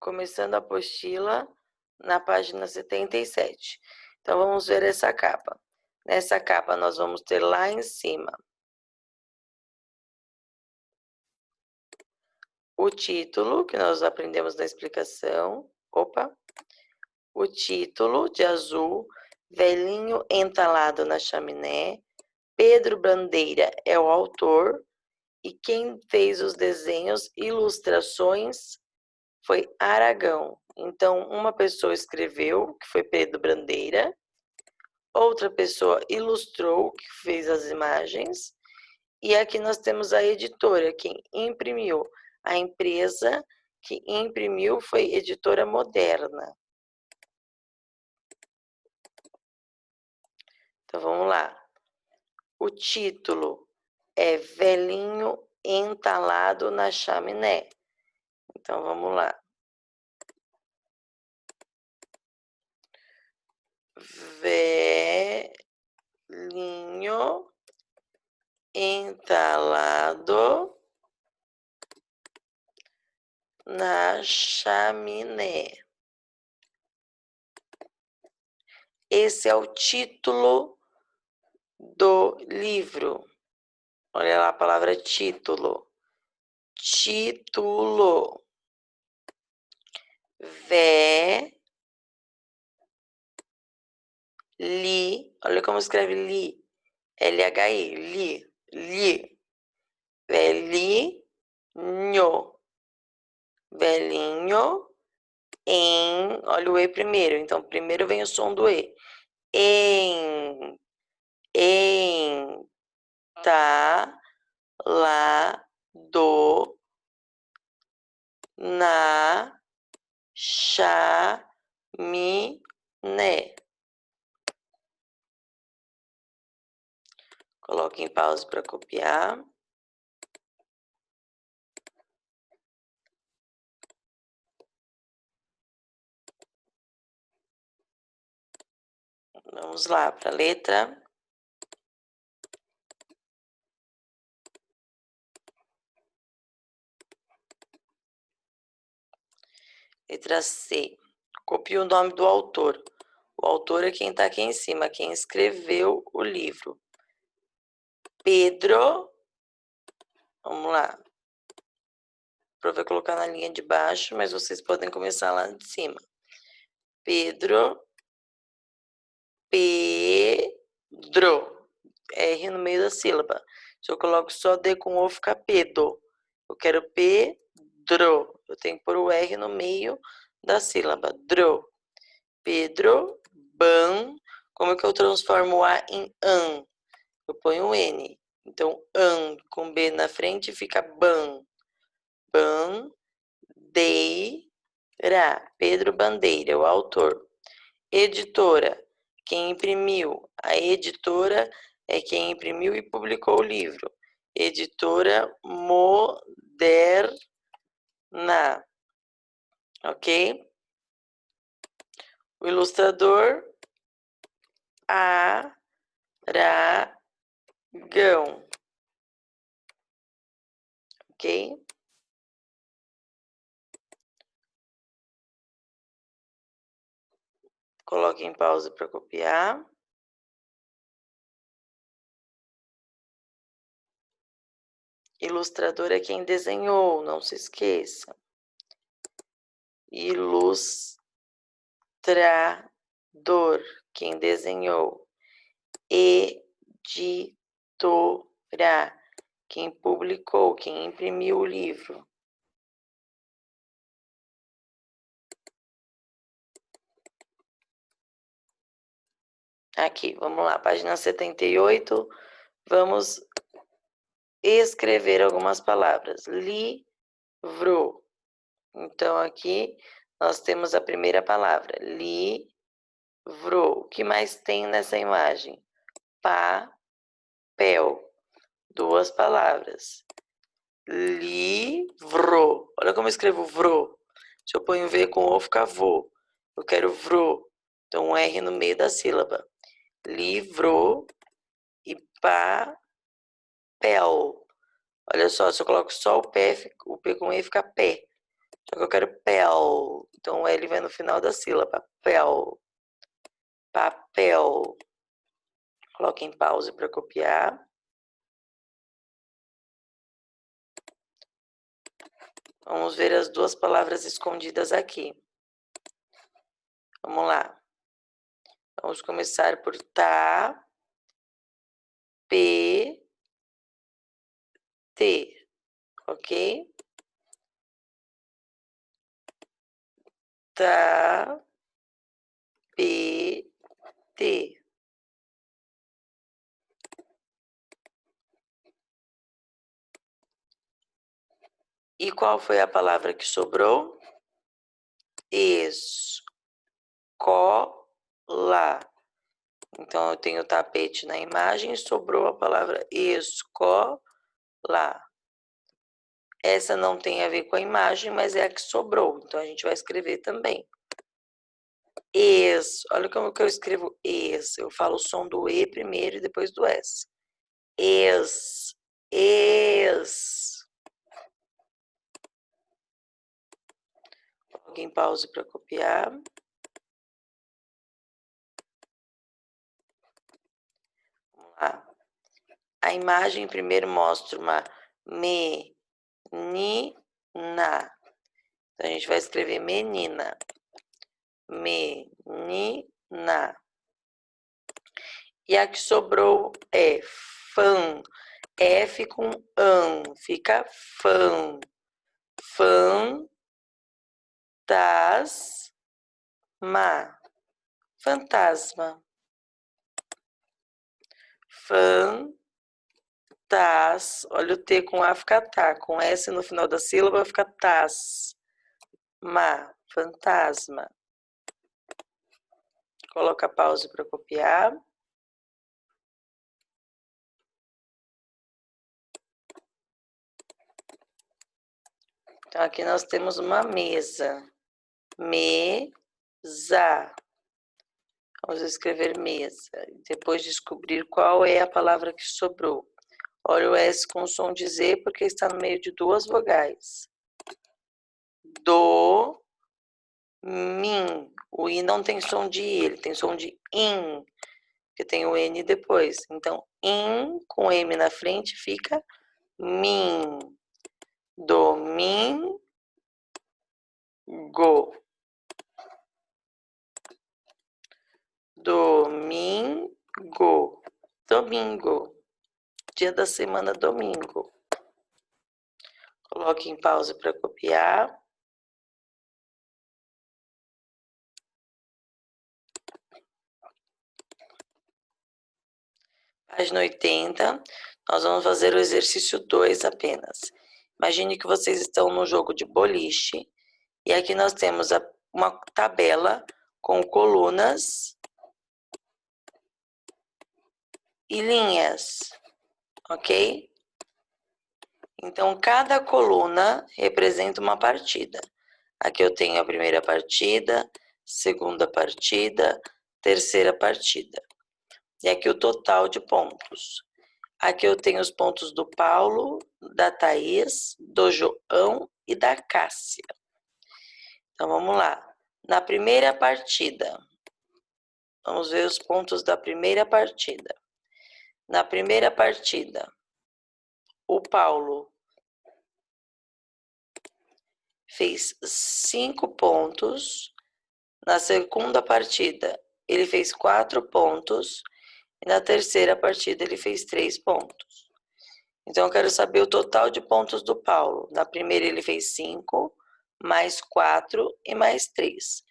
começando a apostila na página 77. Então, vamos ver essa capa. Nessa capa, nós vamos ter lá em cima o título, que nós aprendemos na explicação. O título de azul, velhinho entalado na chaminé. Pedro Bandeira é o autor. E quem fez os desenhos, ilustrações, foi Aragão. Então, uma pessoa escreveu, que foi Pedro Bandeira. Outra pessoa ilustrou, que fez as imagens. E aqui nós temos a editora, quem imprimiu. A empresa que imprimiu foi Editora Moderna. Então, vamos lá. O título é Velhinho Entalado na Chaminé. Então, vamos lá. Velhinho entalado na chaminé. Esse é o título do livro. Olha lá a palavra título. Título. Olha como escreve li. L-H-I. Li. Velhinho. Velhinho olha o E primeiro. Então, primeiro vem o som do E. Entalado na chaminé. Coloque em pausa para copiar. Vamos lá para a letra. Letra C. Copie o nome do autor. O autor é quem está aqui em cima, quem escreveu o livro. Pedro. Vamos lá. Provei colocar na linha de baixo, mas vocês podem começar lá de cima. Pedro. R no meio da sílaba. Se eu coloco só D com O, fica Pedro. Eu quero Pedro. Eu tenho que pôr o R no meio da sílaba. Pedro. Como é que eu transformo o A em an? Eu ponho o N. Então, an com B na frente fica ban. Bandeira. Pedro Bandeira, o autor. Editora. Quem imprimiu? A editora é quem imprimiu e publicou o livro. Editora Moderna. Ok? O ilustrador Aragão. Ok? Coloque em pausa para copiar. Ilustrador é quem desenhou, não se esqueça. Ilustrador, quem desenhou. Editora, quem publicou, quem imprimiu o livro. Aqui, vamos lá, página 78. Vamos escrever algumas palavras. Livro. Então, aqui nós temos a primeira palavra. Livro. O que mais tem nessa imagem? Papel. Duas palavras. Livro. Olha como eu escrevo vro. Se eu ponho V com O, fica vô. Eu quero vro. Então, um R no meio da sílaba. Livro e papel. Olha só, se eu coloco só o P com E, fica pé. Só que eu quero pel. Então, o L vai no final da sílaba. Papel. Papel. Coloque em pause para copiar. Vamos ver as duas palavras escondidas aqui. Vamos lá. Vamos começar por tá, p, t, ok? Tá, p, t. E qual foi a palavra que sobrou? Escola. Então, eu tenho tapete na imagem e sobrou a palavra escola. Essa não tem a ver com a imagem, mas é a que sobrou. Então, a gente vai escrever também. Olha como que eu escrevo eu falo o som do E primeiro e depois do S. Es. Coloque em pause para copiar. Vamos lá. A imagem primeiro mostra uma menina. Então, a gente vai escrever menina. Menina. E a que sobrou é fã. F com an. Fica fã. Fantasma. Fantasma. Olha o T com A fica tá. Com S no final da sílaba fica tas. Fantasma. Coloca pause para copiar. Então, aqui nós temos uma mesa. Mesa. Vamos escrever mesa. Depois descobrir qual é a palavra que sobrou. Olha o S com som de Z, porque está no meio de duas vogais. Min. O I não tem som de I, ele tem som de in, que tem o N depois. Então, in com M na frente fica min. Domingo. Domingo. Dia da semana, domingo. Coloque em pausa para copiar. Página 80. Nós vamos fazer o exercício 2 apenas. Imagine que vocês estão no jogo de boliche. E aqui nós temos uma tabela com colunas e linhas, ok? Então, cada coluna representa uma partida. Aqui eu tenho a primeira partida, segunda partida, terceira partida. E aqui o total de pontos. Aqui eu tenho os pontos do Paulo, da Thaís, do João e da Cássia. Então, vamos lá. Na primeira partida, vamos ver os pontos da primeira partida. Na primeira partida, o Paulo fez 5 pontos. Na segunda partida, ele fez 4 pontos. E na terceira partida, ele fez 3 pontos. Então, eu quero saber o total de pontos do Paulo. Na primeira, ele fez 5, mais 4 e mais 3.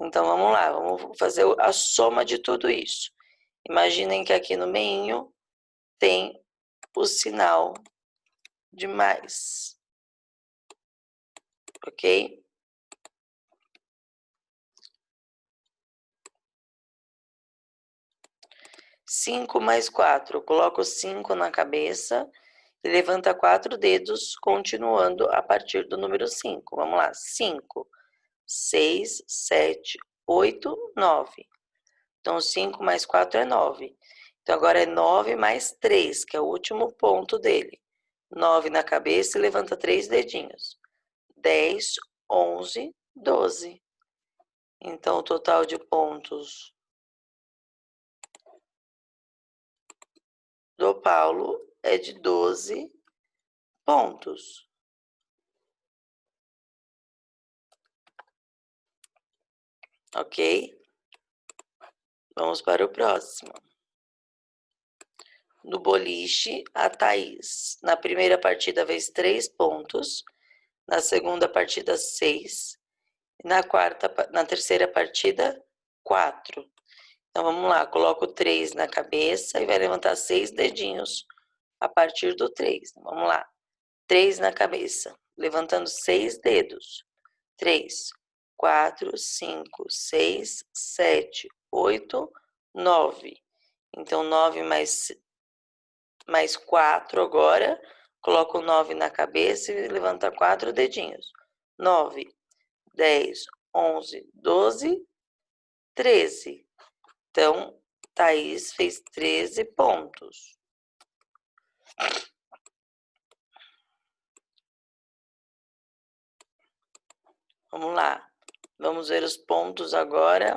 Então, vamos lá, vamos fazer a soma de tudo isso. Imaginem que aqui no meinho tem o sinal de mais. Ok? Cinco mais 4. Eu coloco 5 na cabeça e levanta 4 dedos, continuando a partir do número 5. Vamos lá. 5, 6, 7, 8, 9. Então, 5 mais 4 é 9. Então, agora é 9 mais 3, que é o último ponto dele. 9 na cabeça e levanta 3 dedinhos. 10, 11, 12. Então, o total de pontos do Paulo é de 12 pontos. Ok? Vamos para o próximo. No boliche, a Thaís, na primeira partida, fez 3 pontos, na segunda partida, 6, na terceira partida, 4. Então, vamos lá, coloco 3 na cabeça e vai levantar 6 dedinhos a partir do 3. Vamos lá, 3 na cabeça, levantando 6 dedos. 3, 4, 5, 6, 7, 8, 9. Então, 9 mais 4 agora. Coloco 9 na cabeça e levanta 4 dedinhos. 9, 10, 11, 12, 13. Então, Thaís fez 13 pontos. Vamos lá. Vamos ver os pontos agora.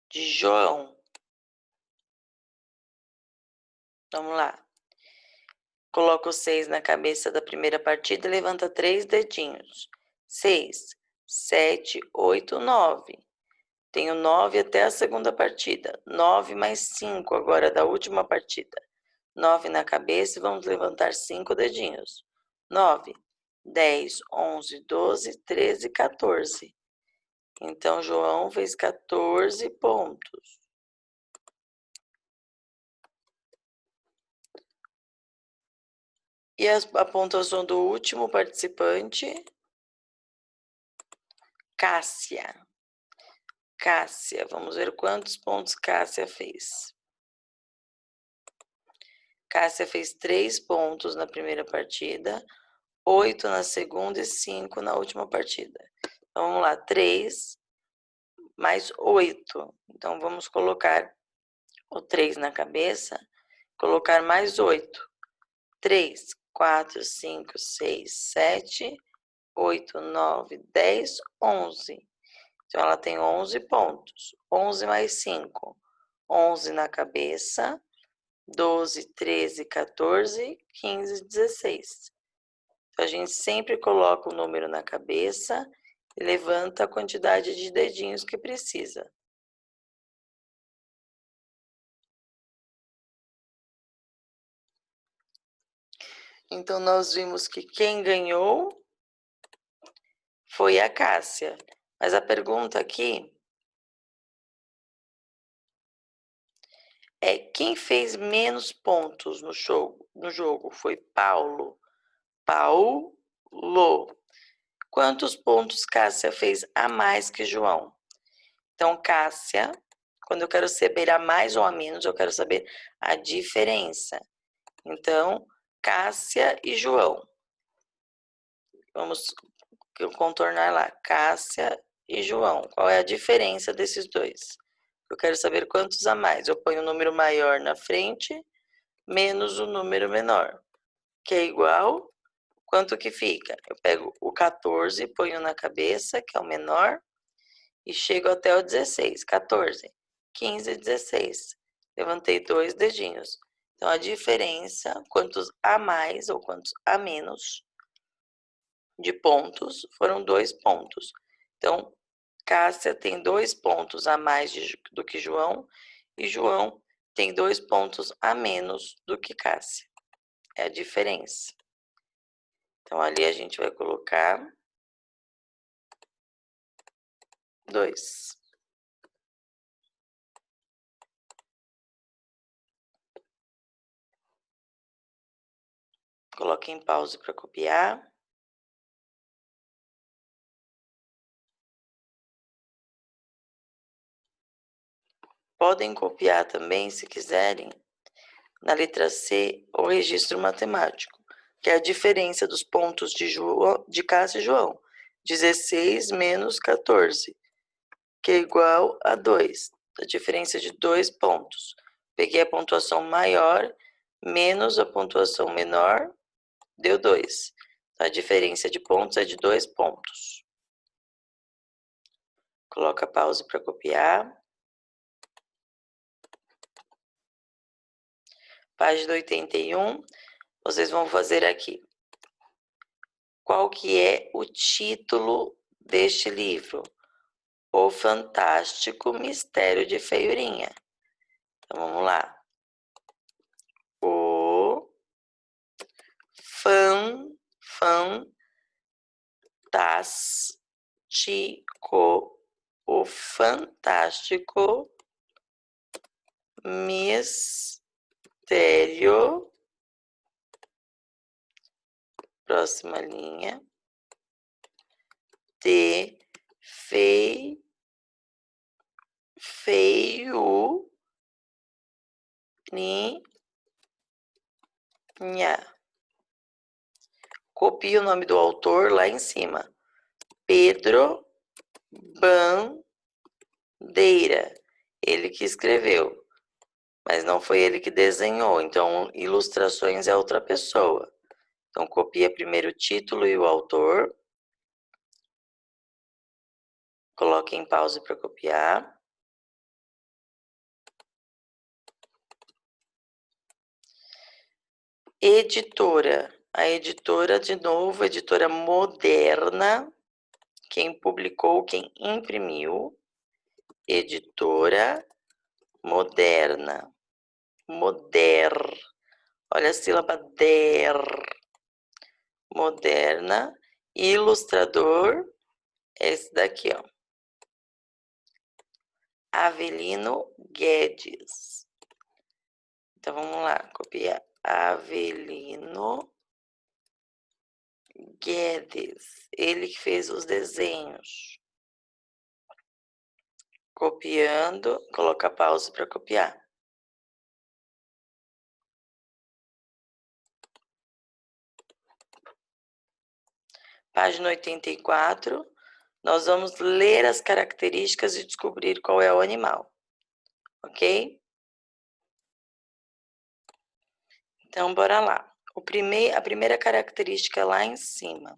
De João. Vamos lá. Coloca o 6 na cabeça da primeira partida e levanta 3 dedinhos. 6, 7, 8, 9. Tenho 9 até a segunda partida. 9 mais 5 agora da última partida. 9 na cabeça e vamos levantar 5 dedinhos. 9, 10, 11, 12, 13, 14. Então, João fez 14 pontos. E a pontuação do último participante? Cássia. Cássia, vamos ver quantos pontos Cássia fez. Cássia fez 3 pontos na primeira partida, 8 na segunda e 5 na última partida. Então, vamos lá, 3 mais 8. Então, vamos colocar o 3 na cabeça, colocar mais 8. 3, 4, 5, 6, 7, 8, 9, 10, 11. Então, ela tem 11 pontos. 11 mais 5. 11 na cabeça, 12, 13, 14, 15, 16. Então, a gente sempre coloca o número na cabeça e levanta a quantidade de dedinhos que precisa. Então, nós vimos que quem ganhou foi a Cássia. Mas a pergunta aqui é quem fez menos pontos no jogo? Foi Paulo. Paulo. Quantos pontos Cássia fez a mais que João? Então, Cássia, quando eu quero saber a mais ou a menos, eu quero saber a diferença. Então, Cássia e João. Vamos contornar lá. Cássia e João. Qual é a diferença desses dois? Eu quero saber quantos a mais. Eu ponho o número maior na frente, menos o número menor, que é igual. Quanto que fica? Eu pego o 14, ponho na cabeça, que é o menor, e chego até o 16. 14, 15, 16. Levantei 2 dedinhos. Então, a diferença, quantos a mais ou quantos a menos de pontos, foram 2 pontos. Então, Cássia tem 2 pontos a mais do que João, e João tem 2 pontos a menos do que Cássia. É a diferença. Então, ali a gente vai colocar 2. Coloque em pause para copiar. Podem copiar também, se quiserem, na letra C, o registro matemático, que é a diferença dos pontos de Cássia e João. 16 menos 14, que é igual a 2. A diferença de 2 pontos. Peguei a pontuação maior, menos a pontuação menor, deu 2. A diferença de pontos é de 2 pontos. Coloca pause para copiar. Página 81, vocês vão fazer aqui. Qual que é o título deste livro? O Fantástico Mistério de Feiurinha. Então, vamos lá. O fantástico mistério, próxima linha, de Feiurinha. Copie o nome do autor lá em cima. Pedro Bandeira. Ele que escreveu, mas não foi ele que desenhou. Então, ilustrações é outra pessoa. Então, copia primeiro o título e o autor. Coloque em pause para copiar. Editora. A editora, de novo, editora Moderna. Quem publicou, quem imprimiu. Editora Moderna. Olha a sílaba der. Moderna. Ilustrador. Esse daqui, ó. Avelino Guedes. Então, vamos lá. Copiar. Avelino Guedes. Ele que fez os desenhos. Copiando. Coloca pausa para copiar. Página 84. Nós vamos ler as características e descobrir qual é o animal. Ok? Então, bora lá. A primeira característica lá em cima.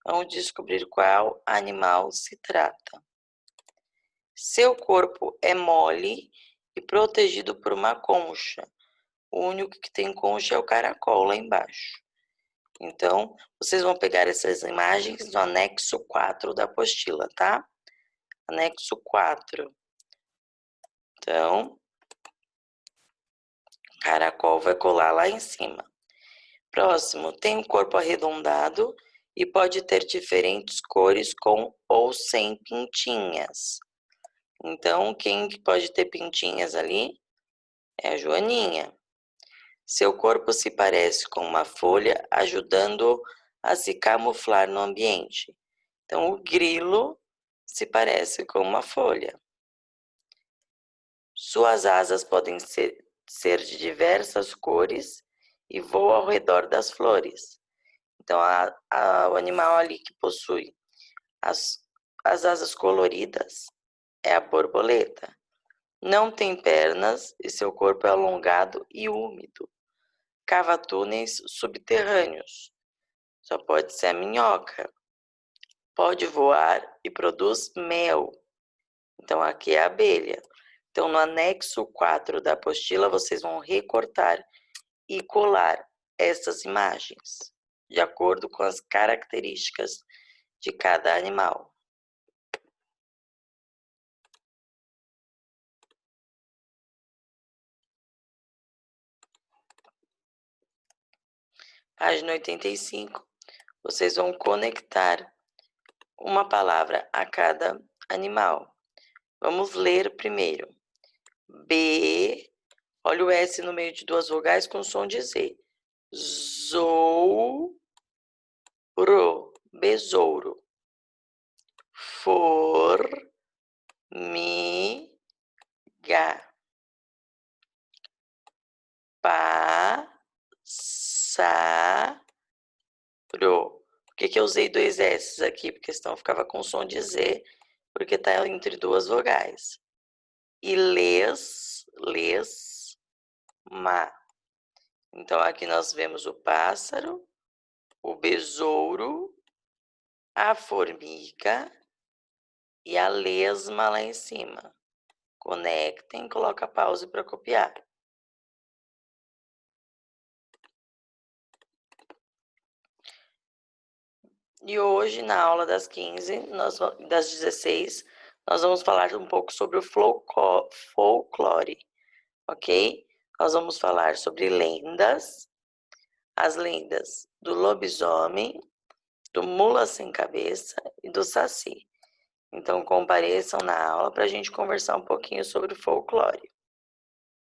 Vamos descobrir qual animal se trata. Seu corpo é mole e protegido por uma concha. O único que tem concha é o caracol lá embaixo. Então, vocês vão pegar essas imagens no anexo 4 da apostila, tá? Anexo 4. Então, caracol vai colar lá em cima. Próximo, tem um corpo arredondado e pode ter diferentes cores com ou sem pintinhas. Então, quem pode ter pintinhas ali é a Joaninha. Seu corpo se parece com uma folha, ajudando a se camuflar no ambiente. Então, o grilo se parece com uma folha. Suas asas podem ser de diversas cores e voa ao redor das flores. Então, o animal ali que possui as asas coloridas é a borboleta. Não tem pernas e seu corpo é alongado e úmido. Cava túneis subterrâneos. Só pode ser a minhoca. Pode voar e produz mel. Então, aqui é a abelha. Então, no anexo 4 da apostila, vocês vão recortar e colar essas imagens, de acordo com as características de cada animal. Página 85, vocês vão conectar uma palavra a cada animal. Vamos ler primeiro. B, olha o S no meio de duas vogais com som de Z. Zouro, besouro. Formiga. Pássaro. Por que eu usei dois S aqui? Porque senão ficava com som de Z, porque está entre duas vogais. E lesma. Então, aqui nós vemos o pássaro, o besouro, a formiga e a lesma lá em cima. Conectem, coloca pause para copiar. E hoje, na aula das 15, das 16, nós vamos falar um pouco sobre o folclore, ok? Nós vamos falar sobre lendas, as lendas do lobisomem, do mula sem cabeça e do saci. Então, compareçam na aula para a gente conversar um pouquinho sobre o folclore.